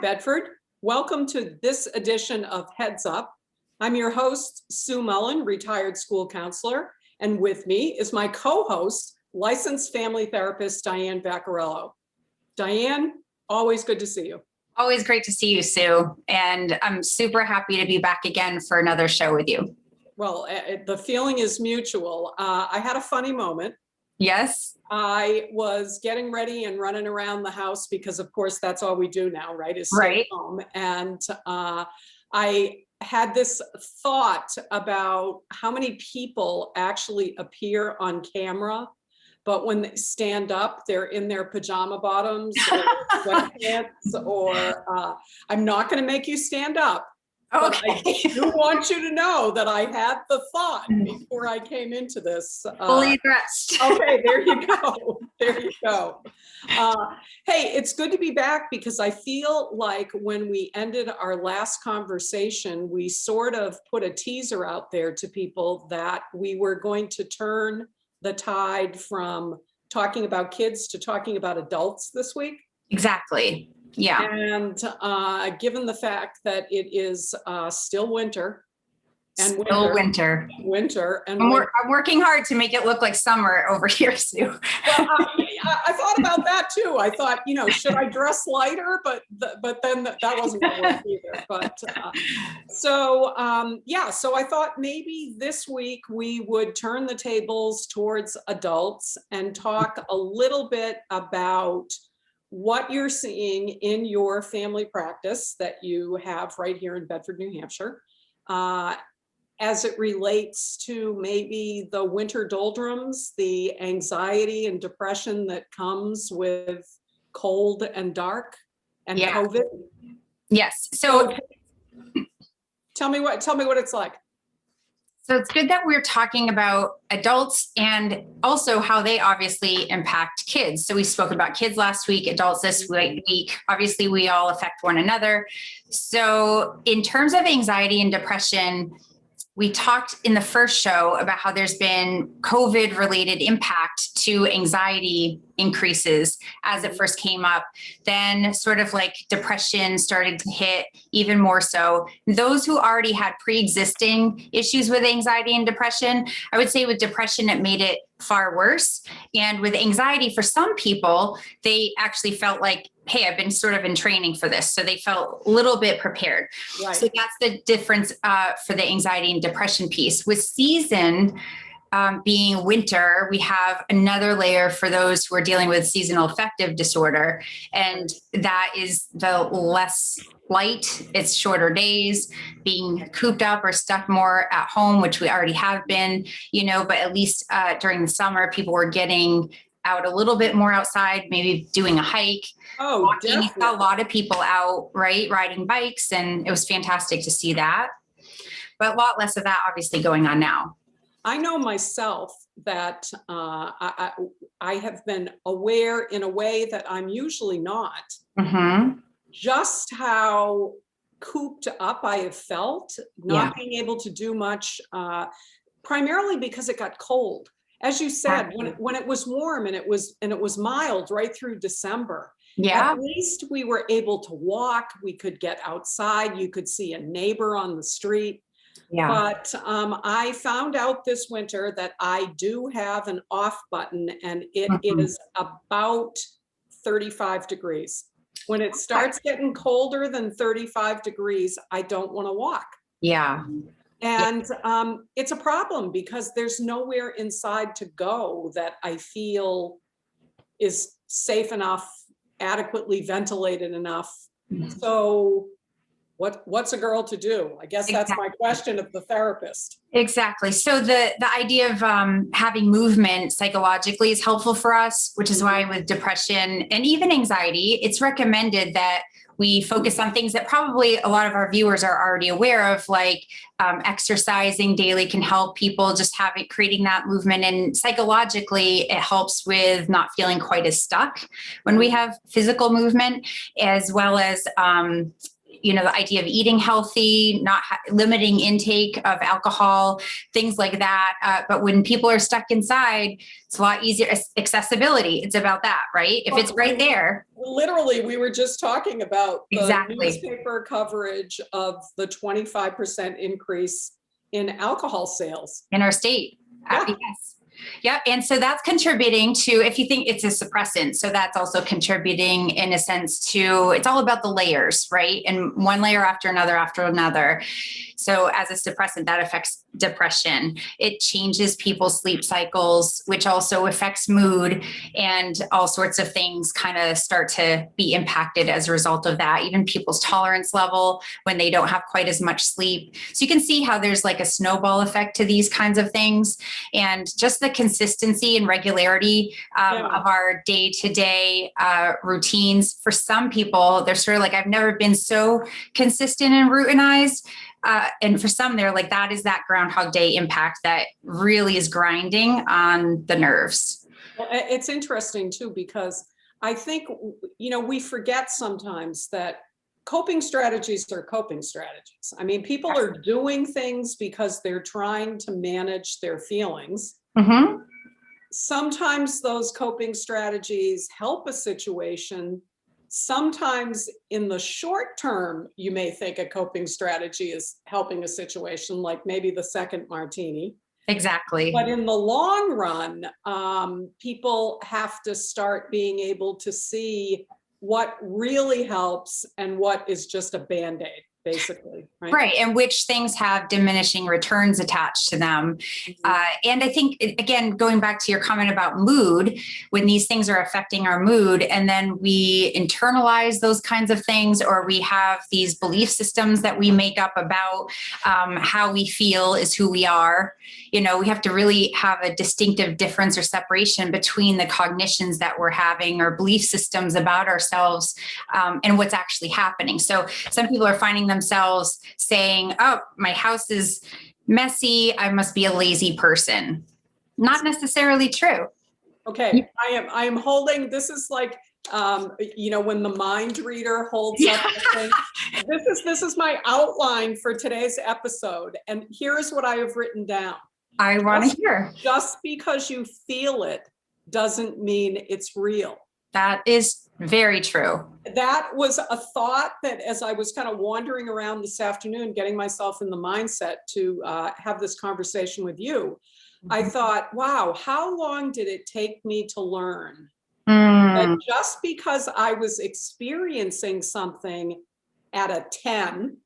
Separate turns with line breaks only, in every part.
Bedford. Welcome to this edition of Heads Up. I'm your host, Sue Mullen, retired school counselor, and with me is my co-host, licensed family therapist, Diane Vaccarello. Diane, always good to see you.
Always great to see you, Sue. And I'm super happy to be back again for another show with you.
Well, the feeling is mutual. I had a funny moment.
Yes.
I was getting ready and running around the house because, of course, that's all we do now, right? Is stay home. And I had this thought about how many people actually appear on camera, but when they stand up, they're in their pajama bottoms or sweatpants, or I'm not going to make you stand up. But I do want you to know that I had the thought before I came into this.
Fully dressed.
Okay, there you go. There you go. Hey, it's good to be back because I feel like when we ended our last conversation, we sort of put a teaser out there to people that we were going to turn the tide from talking about kids to talking about adults this week.
Exactly. Yeah.
And given the fact that it is still winter and
winter.
And
I'm working hard to make it look like summer over here, Sue.
Well, I thought about that too. I thought, should I dress lighter? But then that wasn't going to work either. But so I thought maybe this week we would turn the tables towards adults and talk a little bit about what you're seeing in your family practice that you have right here in Bedford, New Hampshire, as it relates to maybe the winter doldrums, the anxiety and depression that comes with cold and dark and COVID.
Yes. So
tell me what it's like.
So it's good that we're talking about adults and also how they obviously impact kids. So we spoke about kids last week, adults this week. Obviously, we all affect one another. So in terms of anxiety and depression, we talked in the first show about how there's been COVID related impact to anxiety increases as it first came up. Then sort of like depression started to hit even more so. Those who already had pre-existing issues with anxiety and depression, I would say with depression, it made it far worse. And with anxiety, for some people, they actually felt like, hey, I've been sort of in training for this. So they felt a little bit prepared. Right. So that's the difference for the anxiety and depression piece. With season being winter, we have another layer for those who are dealing with seasonal affective disorder. And that is the less light, it's shorter days, being cooped up or stuck more at home, which we already have been, but at least during the summer, people were getting out a little bit more outside, maybe doing a hike.
Oh,
walking. You saw a lot of people out, right, riding bikes, and it was fantastic to see that. But a lot less of that obviously going on now.
I know myself that I have been aware in a way that I'm usually not, just how cooped up I have felt, not being able to do much, primarily because it got cold. As you said, when it was warm and it was mild right through December, at least we were able to walk, we could get outside, you could see a neighbor on the street. But I found out this winter that I do have an off button, and it is about 35 degrees. When it starts getting colder than 35 degrees, I don't want to walk.
Yeah.
And it's a problem because there's nowhere inside to go that I feel is safe enough, adequately ventilated enough. So what's a girl to do? I guess that's my question of the therapist.
Exactly. So the idea of having movement psychologically is helpful for us, which is why with depression and even anxiety, it's recommended that we focus on things that probably a lot of our viewers are already aware of, like exercising daily can help people, just creating that movement. And psychologically, it helps with not feeling quite as stuck when we have physical movement, as well as the idea of eating healthy, not limiting intake of alcohol, things like that. But when people are stuck inside, it's a lot easier. Accessibility, it's about that, right? If it's right there.
Literally, we were just talking about the
Exactly.
newspaper coverage of the 25% increase in alcohol sales
in our state.
Yeah.
Yes. Yeah. And so that's contributing to, if you think it's a suppressant, so that's also contributing in a sense to, it's all about the layers, right? And one layer after another after another. So as a suppressant, that affects depression. It changes people's sleep cycles, which also affects mood, and all sorts of things kind of start to be impacted as a result of that. Even people's tolerance level when they don't have quite as much sleep. So you can see how there's like a snowball effect to these kinds of things. And just the consistency and regularity of our day-to-day routines. For some people, they're sort of like, I've never been so consistent and routinized. And for some, they're like, that is that Groundhog Day impact that really is grinding on the nerves.
Well, it's interesting too, because I think, we forget sometimes that coping strategies are coping strategies. I mean, people are doing things because they're trying to manage their feelings.
Mm-hmm.
Sometimes those coping strategies help a situation. Sometimes in the short term, you may think a coping strategy is helping a situation, like maybe the second martini.
Exactly.
But in the long run, people have to start being able to see what really helps and what is just a Band-Aid, basically.
Right. And which things have diminishing returns attached to them. And I think, again, going back to your comment about mood, when these things are affecting our mood, and then we internalize those kinds of things, or we have these belief systems that we make up about how we feel is who we are, we have to really have a distinctive difference or separation between the cognitions that we're having or belief systems about ourselves and what's actually happening. So some people are finding themselves saying, oh, my house is messy, I must be a lazy person. Not necessarily true.
Okay, I am holding, this is like, when the mind reader holds up the thing. This is my outline for today's episode. And here's what I have written down.
I want to hear.
Just because you feel it doesn't mean it's real.
That is very true.
That was a thought that as I was kind of wandering around this afternoon, getting myself in the mindset to have this conversation with you, I thought, wow, how long did it take me to learn that just because I was experiencing something at a 10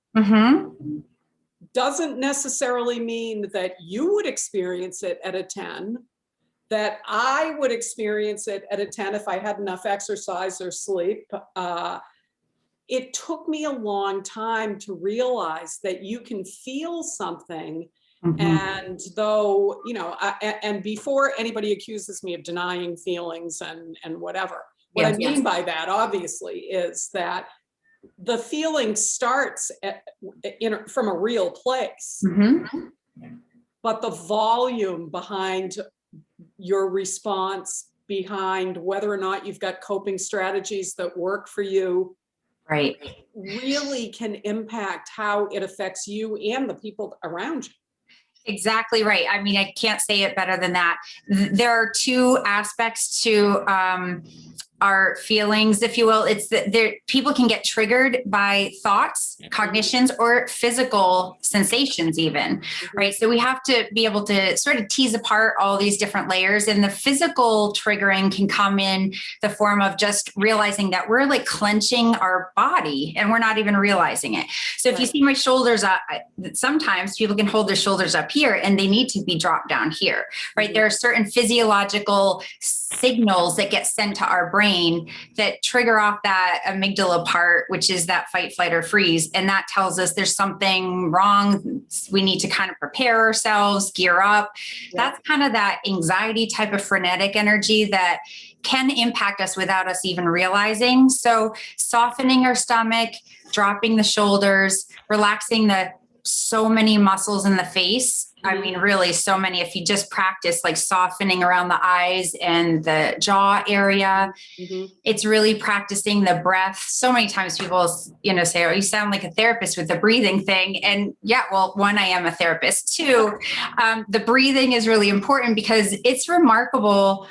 doesn't necessarily mean that you would experience it at a 10, that I would experience it at a 10 if I had enough exercise or sleep. It took me a long time to realize that you can feel something. And though, and before anybody accuses me of denying feelings and whatever, what I mean by that, obviously, is that the feeling starts from a real place, but the volume behind your response, behind whether or not you've got coping strategies that work for you, really can impact how it affects you and the people around you.
Exactly right. I mean, I can't say it better than that. There are two aspects to our feelings, if you will. It's that people can get triggered by thoughts, cognitions, or physical sensations even, right? So we have to be able to sort of tease apart all these different layers. And the physical triggering can come in the form of just realizing that we're like clenching our body and we're not even realizing it. So if you see my shoulders up, sometimes people can hold their shoulders up here and they need to be dropped down here, right? There are certain physiological signals that get sent to our brain that trigger off that amygdala part, which is that fight, flight, or freeze. And that tells us there's something wrong. We need to kind of prepare ourselves, gear up. That's kind of that anxiety type of frenetic energy that can impact us without us even realizing. So softening our stomach, dropping the shoulders, relaxing the so many muscles in the face I mean, really so many, if you just practice like softening around the eyes and the jaw area, it's really practicing the breath. So many times people, say, oh, you sound like a therapist with the breathing thing. And yeah, well, one, I am a therapist. Two, the breathing is really important because it's remarkable,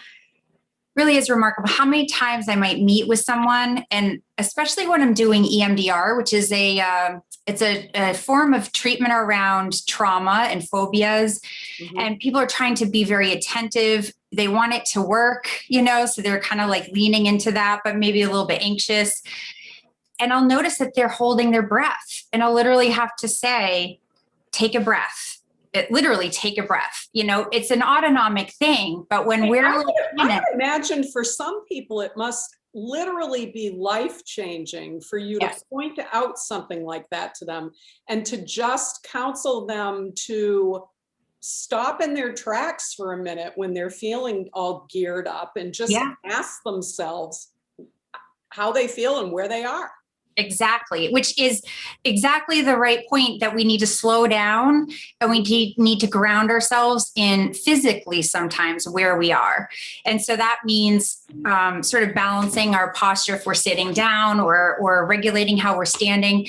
really is remarkable how many times I might meet with someone, and especially when I'm doing EMDR, which is it's a form of treatment around trauma and phobias. And people are trying to be very attentive. They want it to work, so they're kind of like leaning into that, but maybe a little bit anxious. And I'll notice that they're holding their breath, and I'll literally have to say, take a breath. Literally take a breath. It's an autonomic thing, but when
I imagine for some people, it must literally be life-changing for you to point out something like that to them and to just counsel them to stop in their tracks for a minute when they're feeling all geared up and just ask themselves how they feel and where they are.
Exactly, which is exactly the right point, that we need to slow down and we need to ground ourselves in physically sometimes where we are. And so that means sort of balancing our posture if we're sitting down or regulating how we're standing.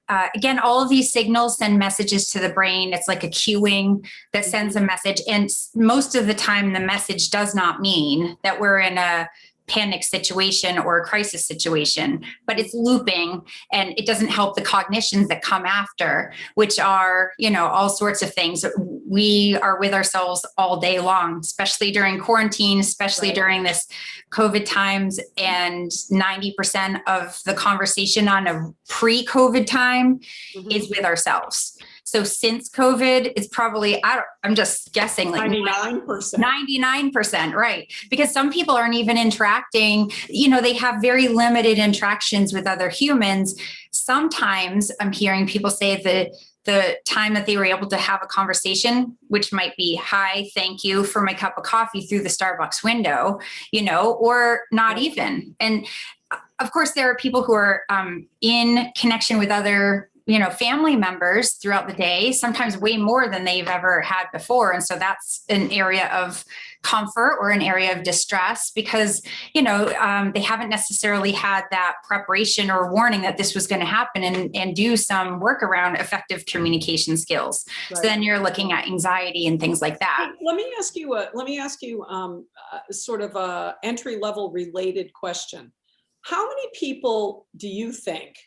Again, all of these signals send messages to the brain. It's like a cueing that sends a message. And most of the time, the message does not mean that we're in a panic situation or a crisis situation, but it's looping, and it doesn't help the cognitions that come after, which are, all sorts of things. We are with ourselves all day long, especially during quarantine, especially during this COVID times. And 90% of the conversation on a pre-COVID time is with ourselves. So since COVID, it's probably, I'm just guessing, like
99%.
99%, right? Because some people aren't even interacting, they have very limited interactions with other humans. Sometimes I'm hearing people say the time that they were able to have a conversation, which might be, hi, thank you for my cup of coffee through the Starbucks window, or not even. And of course, there are people who are in connection with other family members throughout the day, sometimes way more than they've ever had before. And so that's an area of comfort or an area of distress because, they haven't necessarily had that preparation or warning that this was going to happen and do some work around effective communication skills. Right. So then you're looking at anxiety and things like that.
Hey, let me ask you sort of a entry-level related question. How many people do you think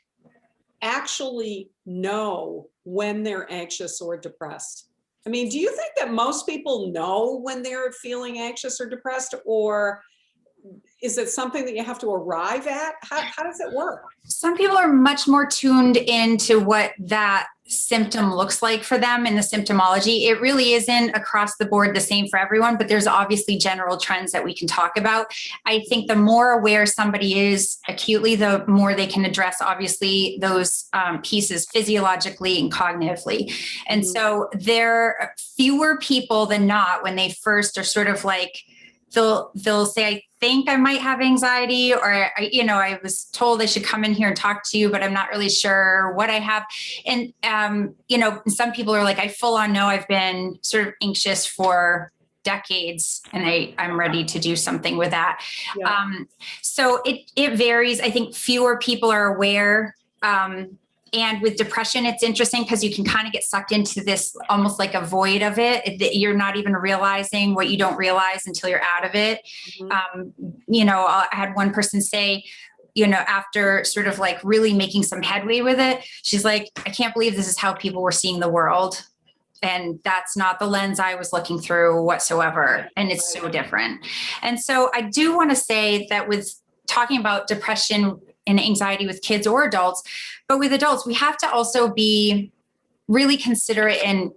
actually know when they're anxious or depressed? I mean, do you think that most people know when they're feeling anxious or depressed, or is it something that you have to arrive at? How does it work?
Some people are much more tuned into what that symptom looks like for them in the symptomology. It really isn't across the board the same for everyone, but there's obviously general trends that we can talk about. I think the more aware somebody is acutely, the more they can address obviously those pieces physiologically and cognitively. And so there are fewer people than not when they first are sort of like, they'll say, I think I might have anxiety, or I was told I should come in here and talk to you, but I'm not really sure what I have. And some people are like, I full on know I've been sort of anxious for decades and I'm ready to do something with that. Yeah. So it varies. I think fewer people are aware. And with depression, it's interesting because you can kind of get sucked into this almost like a void of it. You're not even realizing what you don't realize until you're out of it. I had one person say, after sort of like really making some headway with it, she's like, I can't believe this is how people were seeing the world. And that's not the lens I was looking through whatsoever. And it's so different. And so I do want to say that with talking about depression and anxiety with kids or adults, but with adults, we have to also be really considerate and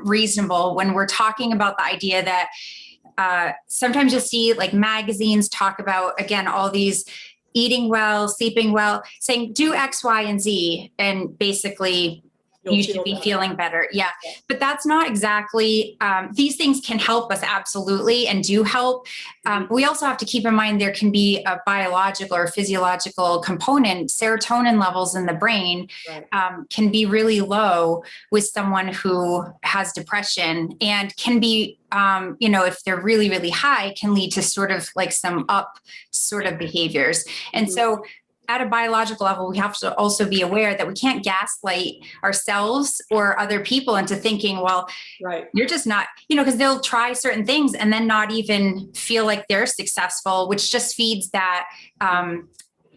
reasonable when we're talking about the idea that sometimes you'll see like magazines talk about, again, all these eating well, sleeping well, saying do X, Y, and Z, and basically you should be feeling better. Yeah. But that's not exactly, these things can help us absolutely and do help. We also have to keep in mind there can be a biological or physiological component. Serotonin levels in the brain can be really low with someone who has depression, and can be, if they're really, really high, can lead to sort of like some up sort of behaviors. And so at a biological level, we have to also be aware that we can't gaslight ourselves or other people into thinking, well, you're just not, because they'll try certain things and then not even feel like they're successful, which just feeds that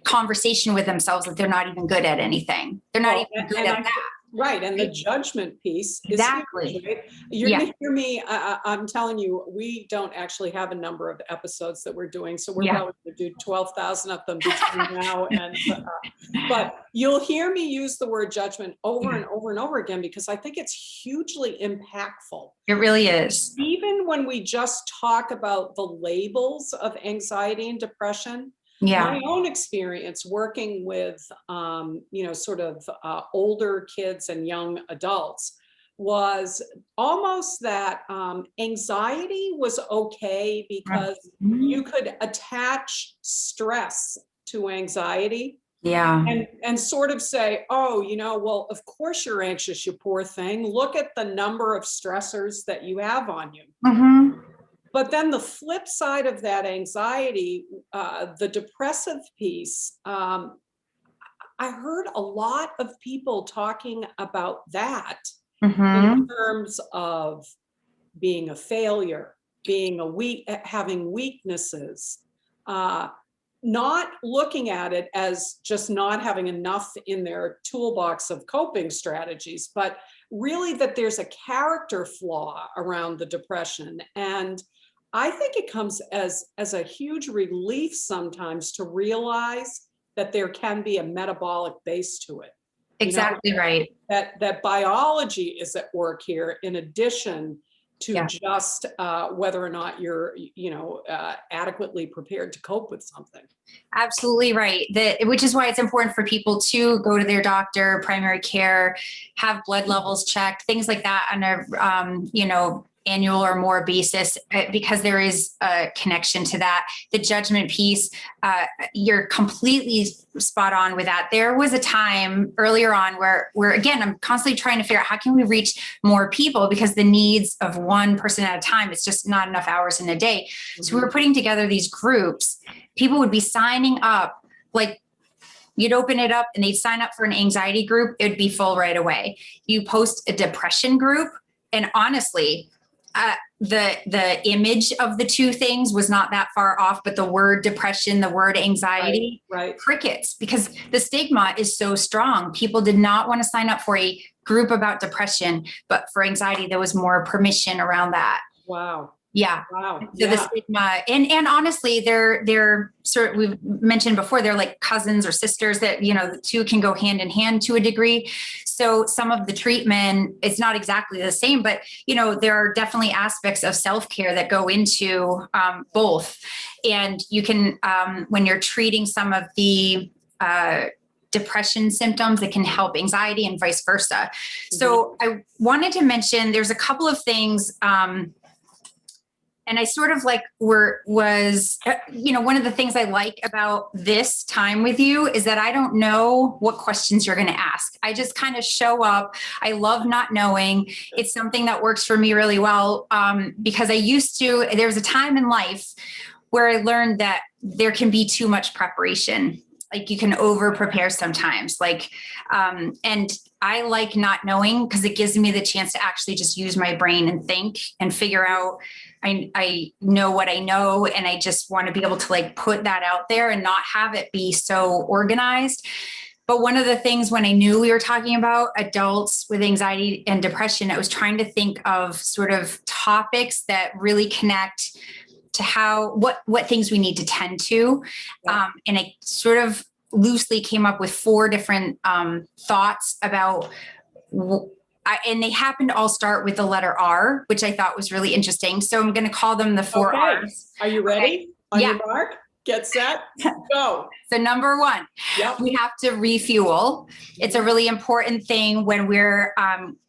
conversation with themselves that they're not even good at anything. They're not even good at that.
Right. And the judgment piece is huge, right? You're going to hear me. I'm telling you, we don't actually have a number of episodes that we're doing. So we're probably going to do 12,000 of them between now and, but you'll hear me use the word judgment over and over and over again, because I think it's hugely impactful.
It really is.
Even when we just talk about the labels of anxiety and depression, my own experience working with, sort of older kids and young adults was almost that anxiety was okay because you could attach stress to anxiety. And sort of say, oh, well, of course you're anxious, you poor thing. Look at the number of stressors that you have on you. But then the flip side of that anxiety, the depressive piece, I heard a lot of people talking about that in terms of being a failure, being having weaknesses, not looking at it as just not having enough in their toolbox of coping strategies, but really that there's a character flaw around the depression. And I think it comes as a huge relief sometimes to realize that there can be a metabolic base to it.
Exactly right.
That biology is at work here in addition to just whether or not you're, adequately prepared to cope with something.
Absolutely right. Which is why it's important for people to go to their doctor, primary care, have blood levels checked, things like that on a, annual or more basis, because there is a connection to that. The judgment piece, you're completely spot on with that. There was a time earlier on where again, I'm constantly trying to figure out how can we reach more people, because the needs of one person at a time, it's just not enough hours in a day. So we were putting together these groups. People would be signing up, like you'd open it up and they'd sign up for an anxiety group. It would be full right away. You post a depression group, and honestly, the image of the two things was not that far off, but the word depression, the word anxiety, crickets, because the stigma is so strong. People did not want to sign up for a group about depression, but for anxiety, there was more permission around that.
Wow.
Yeah. Wow. So the stigma, and honestly, they're sort of, we've mentioned before, they're like cousins or sisters that, the two can go hand in hand to a degree. So some of the treatment, it's not exactly the same, but, there are definitely aspects of self-care that go into both. And you can, when you're treating some of the, depression symptoms, it can help anxiety and vice versa. So I wanted to mention, there's a couple of things, and I sort of like was one of the things I like about this time with you is that I don't know what questions you're going to ask. I just kind of show up. I love not knowing. It's something that works for me really well, because there was a time in life where I learned that there can be too much preparation. Like you can over prepare sometimes, and I like not knowing because it gives me the chance to actually just use my brain and think and figure out. I know what I know, and I just want to be able to put that out there and not have it be so organized. But one of the things when I knew we were talking about adults with anxiety and depression, I was trying to think of sort of topics that really connect to what things we need to tend to. And I sort of loosely came up with 4 different thoughts about, and they happen to all start with the letter R, which I thought was really interesting. So I'm going to call them the 4 R's.
Are you ready? On your mark? Get set, go.
So number one,
Yep.
we have to refuel. It's a really important thing when we're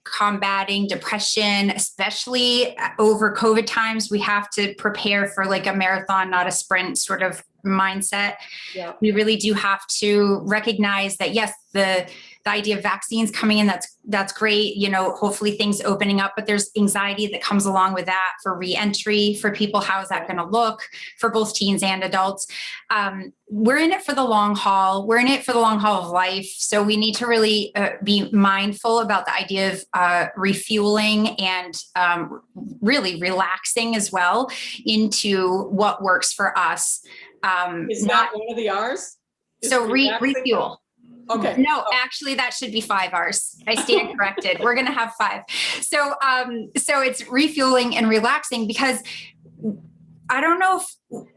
combating depression, especially over COVID times. We have to prepare for like a marathon, not a sprint sort of mindset.
Yep.
We really do have to recognize that, yes, the idea of vaccines coming in, that's great. You know, hopefully things opening up, but there's anxiety that comes along with that for reentry for people. How is that going to look for both teens and adults? We're in it for the long haul. We're in it for the long haul of life. So we need to really be mindful about the idea of refueling and really relaxing as well into what works for us.
Is that one of the R's?
So refuel.
Okay.
No, actually, that should be 5 R's. I stand corrected. We're going to have 5. So it's refueling and relaxing, because I don't know if,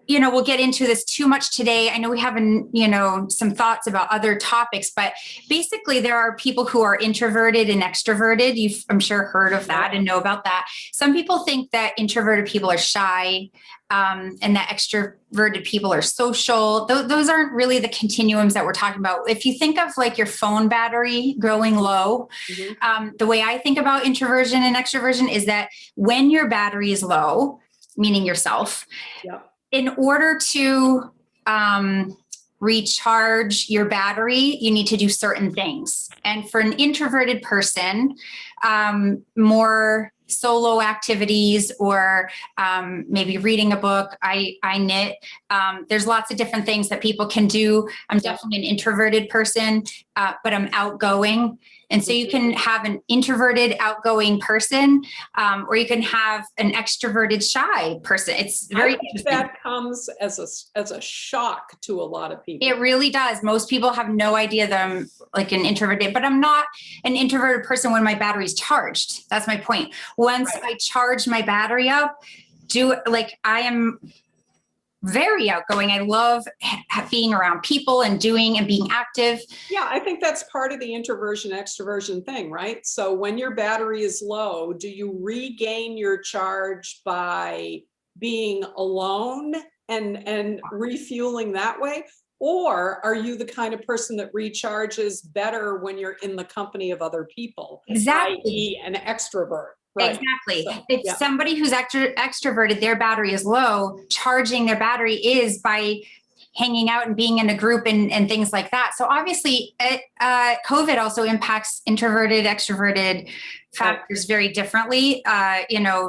we'll get into this too much today. I know we have, some thoughts about other topics, but basically there are people who are introverted and extroverted. You've, I'm sure, heard of that and know about that. Some people think that introverted people are shy, and that extroverted people are social. Those aren't really the continuums that we're talking about. If you think of like your phone battery growing low, the way I think about introversion and extroversion is that when your battery is low, meaning yourself, in order to recharge your battery, you need to do certain things. And for an introverted person, more solo activities or maybe reading a book. I knit. There's lots of different things that people can do. I'm definitely an introverted person, but I'm outgoing. And so you can have an introverted, outgoing person, or you can have an extroverted, shy person. It's very interesting.
That comes as a shock to a lot of people.
It really does. Most people have no idea that I'm like an introverted, but I'm not an introverted person when my battery's charged. That's my point. Once I charge my battery up, I am very outgoing. I love being around people and doing and being active.
Yeah, I think that's part of the introversion extroversion thing, right? So when your battery is low, do you regain your charge by being alone and refueling that way? Or are you the kind of person that recharges better when you're in the company of other people?
Exactly.
i.e. an extrovert. Right.
Exactly. So, if somebody who's extroverted, their battery is low, charging their battery is by hanging out and being in a group and things like that. So obviously COVID also impacts introverted, extroverted factors very differently.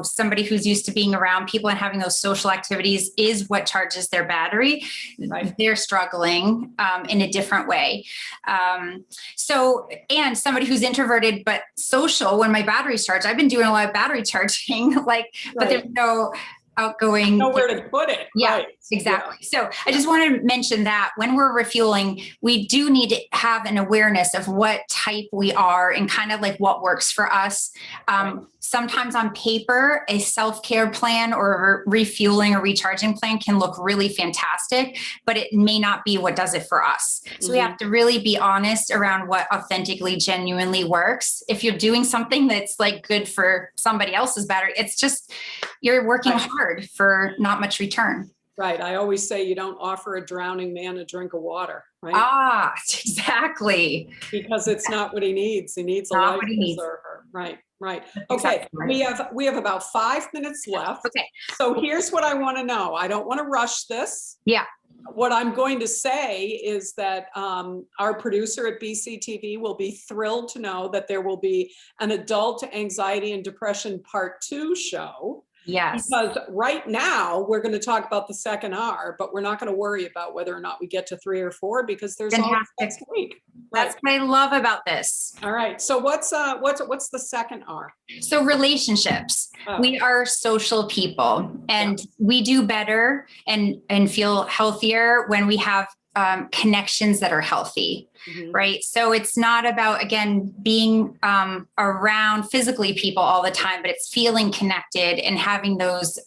Somebody who's used to being around people and having those social activities is what charges their battery. Right. They're struggling in a different way. And somebody who's introverted but social, when my battery's charged, I've been doing a lot of battery charging, but there's no outgoing.
Nowhere to put it.
Yeah,
right.
Exactly. So I just want to mention that when we're refueling, we do need to have an awareness of what type we are and kind of like what works for us. Sometimes on paper, a self-care plan or a refueling or recharging plan can look really fantastic, but it may not be what does it for us. So we have to really be honest around what authentically, genuinely works. If you're doing something that's like good for somebody else's battery, it's just, you're working hard for not much return.
Right. I always say you don't offer a drowning man a drink of water, right?
Ah, exactly.
Because it's not what he needs. He needs a life preserver. Right. Right. Okay. Exactly. We have about 5 minutes left.
Okay.
So here's what I want to know. I don't want to rush this.
Yeah.
What I'm going to say is that our producer at BCTV will be thrilled to know that there will be an adult anxiety and depression part 2 show.
Yes.
Because right now we're going to talk about the second R, but we're not going to worry about whether or not we get to 3 or 4 because there's always next week. Right.
That's what I love about this.
All right. So what's the second R?
So relationships. We are social people, and we do better and feel healthier when we have connections that are healthy, right? So it's not about, again, being around physically people all the time, but it's feeling connected and having those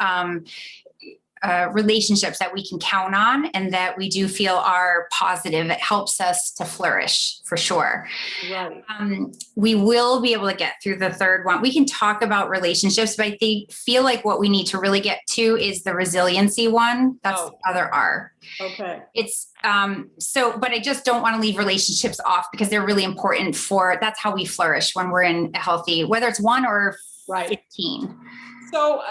relationships that we can count on and that we do feel are positive. It helps us to flourish for sure.
Right.
We will be able to get through the third one. We can talk about relationships, but I feel like what we need to really get to is the resiliency one. That's the other R.
Okay.
It's but I just don't want to leave relationships off because they're really important that's how we flourish when we're in a healthy, whether it's 1 or 15.
So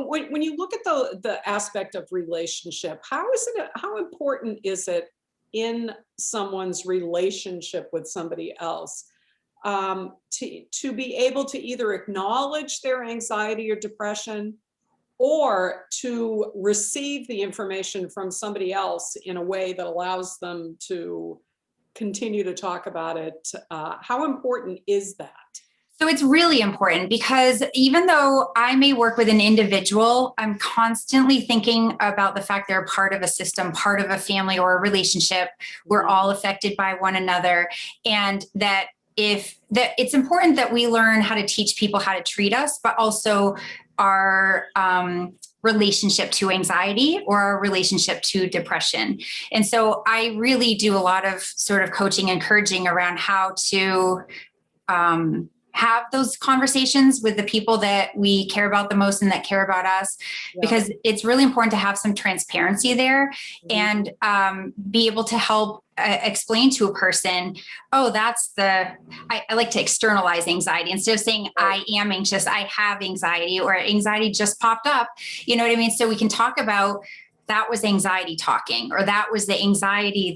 when you look at the aspect of relationship, how important is it in someone's relationship with somebody else to be able to either acknowledge their anxiety or depression, or to receive the information from somebody else in a way that allows them to continue to talk about it? How important is that?
So it's really important because even though I may work with an individual, I'm constantly thinking about the fact they're part of a system, part of a family or a relationship. We're all affected by one another. And that it's important that we learn how to teach people how to treat us, but also our relationship to anxiety or our relationship to depression. And so I really do a lot of sort of coaching, encouraging around how to have those conversations with the people that we care about the most and that care about us, because it's really important to have some transparency there and be able to help explain to a person, oh, I like to externalize anxiety instead of saying I am anxious, I have anxiety, or anxiety just popped up. You know what I mean? So we can talk about that was anxiety talking, or that was the anxiety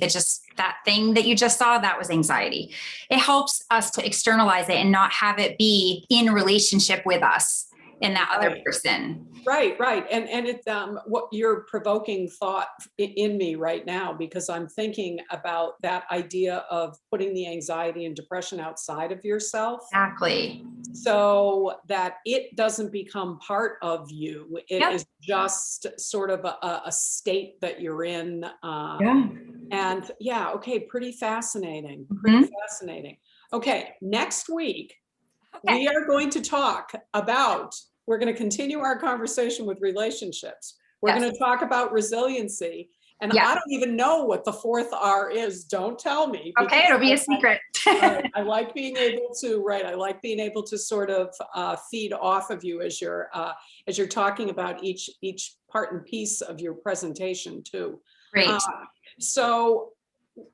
that thing that you just saw, that was anxiety. It helps us to externalize it and not have it be in relationship with us and that other person.
Right. And it's what you're provoking thought in me right now, because I'm thinking about that idea of putting the anxiety and depression outside of yourself.
Exactly.
So that it doesn't become part of you. It is just sort of a state that you're in. And okay, pretty fascinating. Fascinating. Okay, next week, we are going to talk about, we're going to continue our conversation with relationships. We're going to talk about resiliency. And I don't even know what the fourth R is. Don't tell me.
Okay, it'll be a secret.
I like being able to sort of feed off of you as you're talking about each part and piece of your presentation too.
Great.
So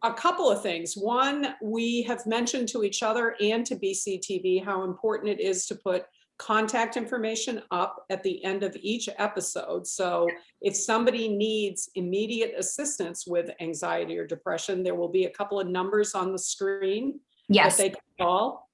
a couple of things. One, we have mentioned to each other and to BCTV how important it is to put contact information up at the end of each episode. So if somebody needs immediate assistance with anxiety or depression, there will be a couple of numbers on the screen that they can call.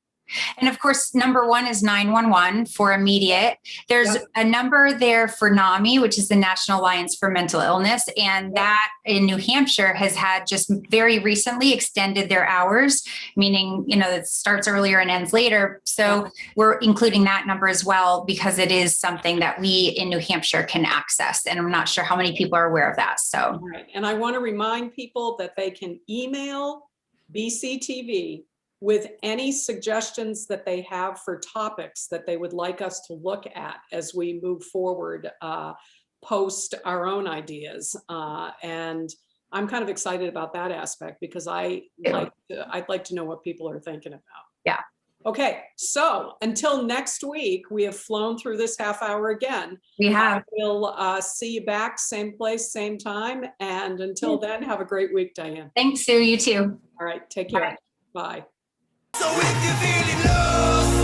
And of course, number 1 is 911 for immediate. There's a number there for NAMI, which is the National Alliance for Mental Illness. And that in New Hampshire has had just very recently extended their hours, meaning, it starts earlier and ends later. So we're including that number as well, because it is something that we in New Hampshire can access. And I'm not sure how many people are aware of that. So,
and I want to remind people that they can email BCTV with any suggestions that they have for topics that they would like us to look at as we move forward, post our own ideas. And I'm kind of excited about that aspect because I'd like to know what people are thinking about.
Yeah.
Okay, so until next week, we have flown through this half hour again.
We have.
We'll see you back, same place, same time. And until then, have a great week, Diane.
Thanks, Sue. You too.
All right, take care. Bye.
So if you're feeling low,